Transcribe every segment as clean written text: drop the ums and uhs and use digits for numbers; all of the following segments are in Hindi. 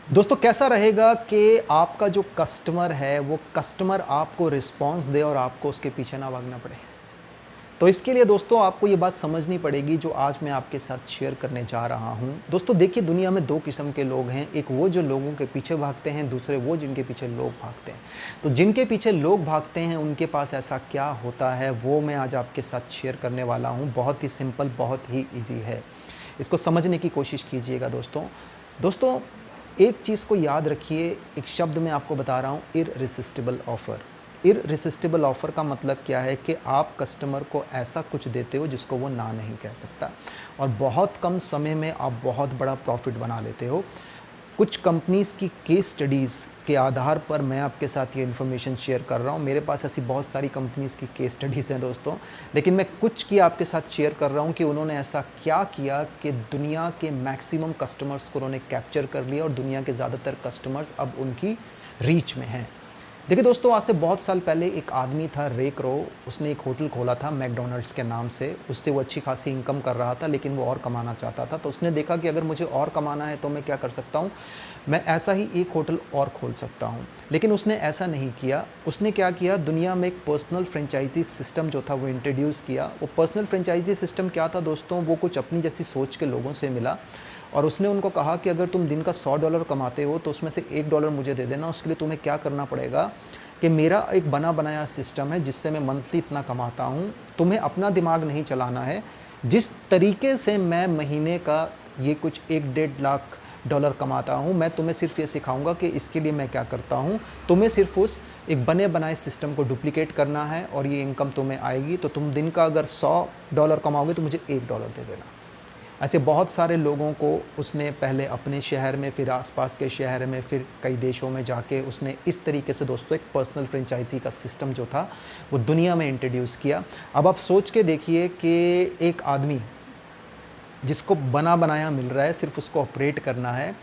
दोस्तों कैसा रहेगा कि आपका जो कस्टमर है वो कस्टमर आपको रिस्पॉन्स दे और आपको उसके पीछे ना भागना पड़े। तो इसके लिए दोस्तों आपको ये बात समझनी पड़ेगी जो आज मैं आपके साथ शेयर करने जा रहा हूँ। दोस्तों देखिए, दुनिया में दो किस्म के लोग हैं, एक वो जो लोगों के पीछे भागते हैं, दूसरे वो जिनके पीछे लोग भागते हैं। तो जिनके पीछे लोग भागते हैं उनके पास ऐसा क्या होता है वो मैं आज आपके साथ शेयर करने वाला हूँ। बहुत ही सिंपल, बहुत ही ईजी है, इसको समझने की कोशिश कीजिएगा दोस्तों। दोस्तों एक चीज़ को याद रखिए, एक शब्द मैं आपको बता रहा हूँ, इररिसिस्टिबल ऑफ़र। इररिसिस्टिबल ऑफ़र का मतलब क्या है कि आप कस्टमर को ऐसा कुछ देते हो जिसको वो ना नहीं कह सकता और बहुत कम समय में आप बहुत बड़ा प्रॉफिट बना लेते हो। कुछ कंपनीज़ की केस स्टडीज़ के आधार पर मैं आपके साथ ये इन्फॉर्मेशन शेयर कर रहा हूँ। मेरे पास ऐसी बहुत सारी कंपनीज़ की केस स्टडीज़ हैं दोस्तों, लेकिन मैं कुछ की आपके साथ शेयर कर रहा हूँ कि उन्होंने ऐसा क्या किया कि दुनिया के मैक्सिमम कस्टमर्स को उन्होंने कैप्चर कर लिया और दुनिया के ज़्यादातर कस्टमर्स अब उनकी रीच में हैं। देखिए दोस्तों, आज से बहुत साल पहले एक आदमी था, रे क्रो। उसने एक होटल खोला था मैकडॉनल्ड्स के नाम से। उससे वो अच्छी खासी इनकम कर रहा था, लेकिन वो और कमाना चाहता था। तो उसने देखा कि अगर मुझे और कमाना है तो मैं क्या कर सकता हूँ, मैं ऐसा ही एक होटल और खोल सकता हूँ। लेकिन उसने ऐसा नहीं किया। उसने क्या किया, दुनिया में एक पर्सनल फ्रेंचाइजी सिस्टम जो था वो इंट्रोड्यूस किया। वो पर्सनल फ्रेंचाइजी सिस्टम क्या था दोस्तों, वो कुछ अपनी जैसी सोच के लोगों से मिला और उसने उनको कहा कि अगर तुम दिन का $100 कमाते हो तो उसमें से $1 मुझे दे देना। उसके लिए तुम्हें क्या करना पड़ेगा कि मेरा एक बना बनाया सिस्टम है जिससे मैं मंथली इतना कमाता हूँ। तुम्हें अपना दिमाग नहीं चलाना है। जिस तरीके से मैं महीने का ये कुछ 1-1.5 लाख डॉलर कमाता हूँ, मैं तुम्हें सिर्फ ये सिखाऊंगा कि इसके लिए मैं क्या करता हूँ। तुम्हें सिर्फ उस एक बने बनाए सिस्टम को डुप्लीकेट करना है और ये इनकम तुम्हें आएगी। तो तुम दिन का अगर $100 कमाओगे तो मुझे $1 दे देना। ऐसे बहुत सारे लोगों को उसने पहले अपने शहर में, फिर आसपास के शहर में, फिर कई देशों में जाके उसने इस तरीके से दोस्तों एक पर्सनल फ्रेंचाइजी का सिस्टम जो था वो दुनिया में इंट्रोड्यूस किया। अब आप सोच के देखिए कि एक आदमी जिसको बना बनाया मिल रहा है, सिर्फ उसको ऑपरेट करना है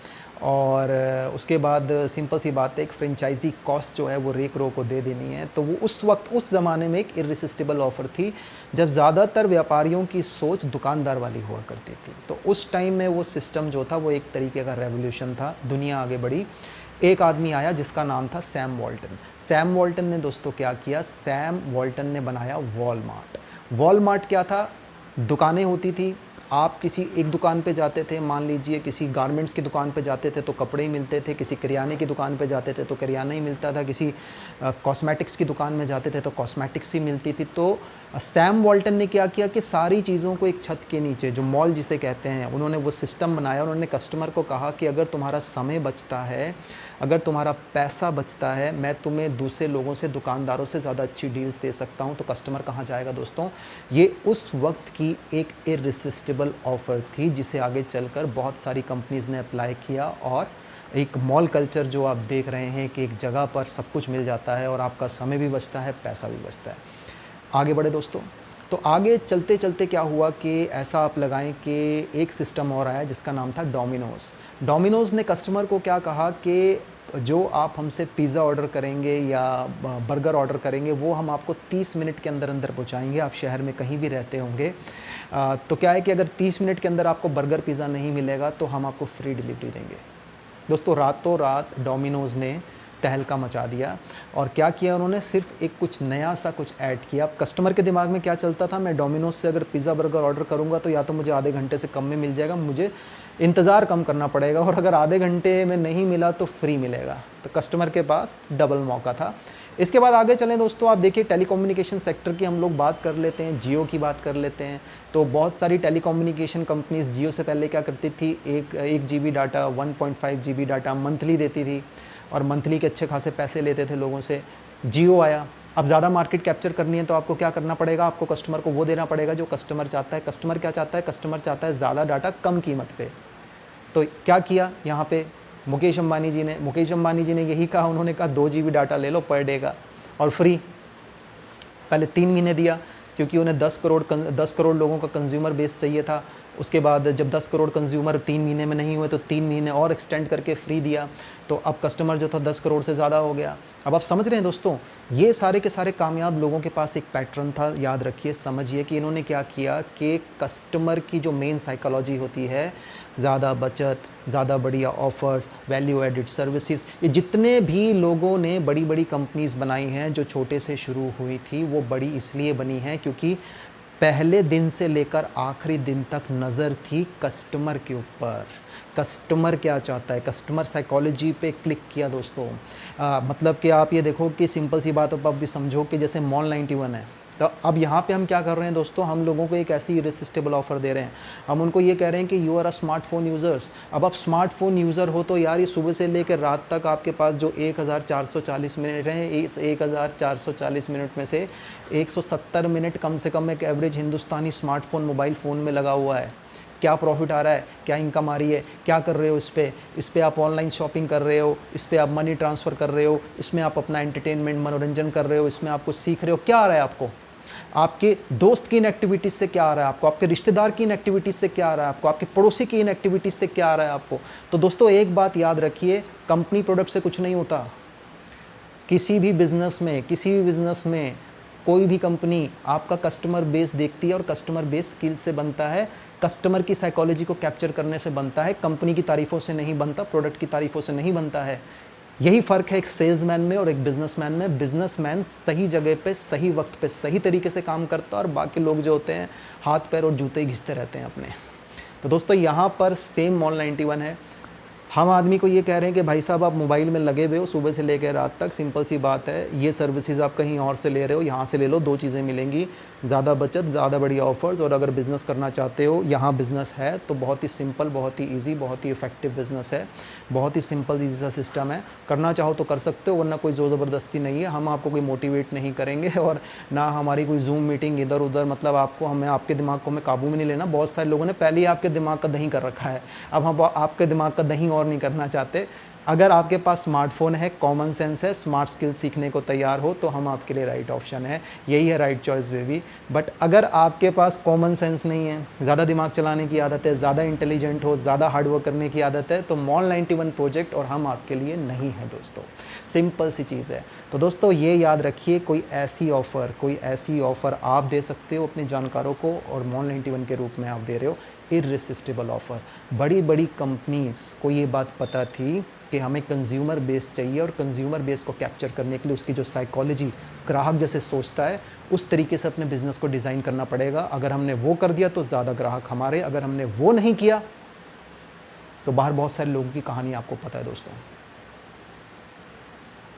और उसके बाद सिंपल सी बात है, एक फ्रेंचाइजी कॉस्ट जो है वो रे क्रो को दे देनी है। तो वो उस वक्त, उस ज़माने में एक इररिसिस्टिबल ऑफ़र थी जब ज़्यादातर व्यापारियों की सोच दुकानदार वाली हुआ करती थी। तो उस टाइम में वो सिस्टम जो था वो एक तरीके का रेवोल्यूशन था। दुनिया आगे बढ़ी। एक आदमी आया जिसका नाम था सैम वॉल्टन। सैम वॉल्टन ने दोस्तों क्या किया, सैम वॉल्टन ने बनाया वॉलमार्ट। वॉलमार्ट क्या था, दुकानें होती थी। आप किसी एक दुकान पे जाते थे, मान लीजिए किसी गारमेंट्स की दुकान पे जाते थे तो कपड़े ही मिलते थे, किसी किराने की दुकान पे जाते थे तो किराना ही मिलता था, किसी कॉस्मेटिक्स की दुकान में जाते थे तो कॉस्मेटिक्स ही मिलती थी। तो सैम वॉल्टन ने क्या किया कि सारी चीज़ों को एक छत के नीचे, जो मॉल जिसे कहते हैं, उन्होंने वो सिस्टम बनाया। उन्होंने कस्टमर को कहा कि अगर तुम्हारा समय बचता है, अगर तुम्हारा पैसा बचता है, मैं तुम्हें दूसरे लोगों से, दुकानदारों से ज़्यादा अच्छी डील्स दे सकता हूँ। तो कस्टमर कहाँ जाएगा दोस्तों, ये उस वक्त की एक इररिसिस्टिबल ऑफ़र थी जिसे आगे चलकर बहुत सारी कंपनीज़ ने अप्लाई किया और एक मॉल कल्चर जो आप देख रहे हैं कि एक जगह पर सब कुछ मिल जाता है और आपका समय भी बचता है, पैसा भी बचता है। आगे बढ़े दोस्तों। तो आगे चलते चलते क्या हुआ कि ऐसा आप लगाएं कि एक सिस्टम और आया जिसका नाम था डोमिनोज़। डोमिनोज़ ने कस्टमर को क्या कहा कि जो आप हमसे पिज़्ज़ा ऑर्डर करेंगे या बर्गर ऑर्डर करेंगे वो हम आपको 30 मिनट के अंदर अंदर पहुंचाएंगे। आप शहर में कहीं भी रहते होंगे, तो क्या है कि अगर 30 मिनट के अंदर आपको बर्गर पिज़्ज़ा नहीं मिलेगा तो हम आपको फ्री डिलीवरी देंगे। दोस्तों रातों रात डोमिनोज़ ने तहलका मचा दिया और क्या किया उन्होंने, सिर्फ एक कुछ नया सा कुछ ऐड किया। अब कस्टमर के दिमाग में क्या चलता था, मैं डोमिनोज़ से अगर पिज़्ज़ा बर्गर ऑर्डर करूंगा तो या तो मुझे आधे घंटे से कम में मिल जाएगा, मुझे इंतज़ार कम करना पड़ेगा, और अगर आधे घंटे में नहीं मिला तो फ्री मिलेगा। तो कस्टमर के पास डबल मौका था। इसके बाद आगे चलें दोस्तों, आप देखिए टेलीकम्युनिकेशन सेक्टर की हम लोग बात कर लेते हैं, जियो की बात कर लेते हैं। तो बहुत सारी टेलीकम्युनिकेशन कंपनीज़ जियो से पहले क्या करती थी, एक GB data, 1.5 GB data monthly देती थी और मंथली के अच्छे खासे पैसे लेते थे लोगों से। जियो आया, अब ज़्यादा मार्केट कैप्चर करनी है तो आपको क्या करना पड़ेगा, आपको कस्टमर को वो देना पड़ेगा जो कस्टमर चाहता है। कस्टमर क्या चाहता है, कस्टमर चाहता है ज़्यादा डाटा कम कीमत पे। तो क्या किया यहाँ पे मुकेश अंबानी जी ने यही कहा। उन्होंने कहा 2 GB डाटा ले लो पर डे का और फ्री। पहले 3 महीने दिया क्योंकि उन्हें 10 करोड़ लोगों का कंज्यूमर बेस चाहिए था। उसके बाद जब 10 करोड़ कंज्यूमर 3 महीने में नहीं हुए तो 3 महीने और एक्सटेंड करके फ्री दिया, तो अब कस्टमर जो था 10 करोड़ से ज़्यादा हो गया। अब आप समझ रहे हैं दोस्तों, ये सारे के सारे कामयाब लोगों के पास एक पैटर्न था। याद रखिए, समझिए कि इन्होंने क्या किया कि कस्टमर की जो मेन साइकोलॉजी होती है, ज़्यादा बचत, ज़्यादा बढ़िया ऑफ़र्स, वैल्यू एडिड सर्विसेज, ये जितने भी लोगों ने बड़ी बड़ी कंपनीज़ बनाई हैं जो छोटे से शुरू हुई थी, वो बड़ी इसलिए बनी हैं क्योंकि पहले दिन से लेकर आखिरी दिन तक नज़र थी कस्टमर के ऊपर। कस्टमर क्या चाहता है, कस्टमर साइकोलॉजी पे क्लिक किया दोस्तों। मतलब कि आप ये देखो कि सिंपल सी बात आप भी समझो कि जैसे मॉल 91 है, तो अब यहाँ पे हम क्या कर रहे हैं दोस्तों, हम लोगों को एक ऐसी इरेसिस्टिबल ऑफ़र दे रहे हैं। हम उनको ये कह रहे हैं कि you are a smartphone users. अब आप स्मार्टफोन यूज़र हो तो यार ये सुबह से लेकर रात तक आपके पास जो 1440 मिनट हैं, इस 1440 मिनट में से 170 मिनट कम से कम एक एवरेज हिंदुस्तानी स्मार्टफोन मोबाइल फ़ोन में लगा हुआ है। क्या प्रॉफिट आ रहा है, क्या इनकम आ रही है, क्या कर रहे हो इस पे आप ऑनलाइन शॉपिंग कर रहे हो, इस पे आप मनी ट्रांसफ़र कर रहे हो, इसमें आप अपना एंटरटेनमेंट मनोरंजन कर रहे हो, इसमें आप कुछ सीख रहे हो, क्या आ रहा है आपको? आपके दोस्त की इन एक्टिविटीज़ से क्या आ रहा है आपको, आपके रिश्तेदार की इन एक्टिविटीज़ से क्या आ रहा है आपको, आपके पड़ोसी की इन एक्टिविटीज़ से क्या आ रहा है आपको? तो दोस्तों एक बात याद रखिए, कंपनी प्रोडक्ट से कुछ नहीं होता। किसी भी बिज़नेस में कोई भी कंपनी आपका कस्टमर बेस देखती है और कस्टमर बेस स्किल से बनता है, कस्टमर की साइकोलॉजी को कैप्चर करने से बनता है, कंपनी की तारीफ़ों से नहीं बनता, प्रोडक्ट की तारीफ़ों से नहीं बनता है। यही फ़र्क है एक सेल्समैन में और एक बिज़नेसमैन में। बिज़नेसमैन सही जगह पे, सही वक्त पे, सही तरीके से काम करता है और बाकी लोग जो होते हैं हाथ पैर और जूते ही घिसते रहते हैं अपने। तो दोस्तों यहाँ पर सेम मॉल 91 है। हम आदमी को ये कह रहे हैं कि भाई साहब आप मोबाइल में लगे हुए हो सुबह से लेकर रात तक, सिंपल सी बात है, ये सर्विसेज आप कहीं और से ले रहे हो, यहाँ से ले लो, 2 चीज़ें मिलेंगी, ज़्यादा बचत, ज़्यादा बढ़िया ऑफर्स। और अगर बिज़नेस करना चाहते हो, यहाँ बिज़नेस है तो बहुत ही सिंपल, बहुत ही ईजी, बहुत ही इफेक्टिव बिज़नेस है, बहुत ही सिंपल ईजी सा सिस्टम है। करना चाहो तो कर सकते हो, वरना कोई ज़ोर ज़बरदस्ती नहीं है। हम आपको कोई मोटिवेट नहीं करेंगे और ना हमारी कोई जूम मीटिंग इधर उधर, मतलब आपको हमें आपके दिमाग को हमें काबू में नहीं लेना। बहुत सारे लोगों ने पहले ही आपके दिमाग का दही कर रखा है, अब हम आपके दिमाग का दही और नहीं करना चाहते। अगर आपके पास स्मार्टफोन है, कॉमन सेंस है, स्मार्ट स्किल सीखने को तैयार हो तो हम आपके लिए राइट ऑप्शन है, यही है राइट चॉइस बेबी। बट अगर आपके पास कॉमन सेंस नहीं है, ज़्यादा दिमाग चलाने की आदत है, ज़्यादा इंटेलिजेंट हो, ज़्यादा हार्डवर्क करने की आदत है, तो मॉल 91 प्रोजेक्ट और हम आपके लिए नहीं है दोस्तों। सिंपल सी चीज़ है। तो दोस्तों ये याद रखिए, कोई ऐसी ऑफ़र आप दे सकते हो अपने जानकारों को और मॉल 91 के रूप में आप दे रहे हो इररेसिस्टिबल ऑफ़र। बड़ी बड़ी कंपनीज़ को ये बात पता थी कि हमें कंज्यूमर बेस चाहिए और कंज्यूमर बेस को कैप्चर करने के लिए उसकी जो साइकोलॉजी ग्राहक जैसे सोचता है उस तरीके से अपने बिज़नेस को डिज़ाइन करना पड़ेगा। अगर हमने वो कर दिया तो ज़्यादा ग्राहक हमारे, अगर हमने वो नहीं किया तो बाहर बहुत सारे लोगों की कहानी आपको पता है दोस्तों।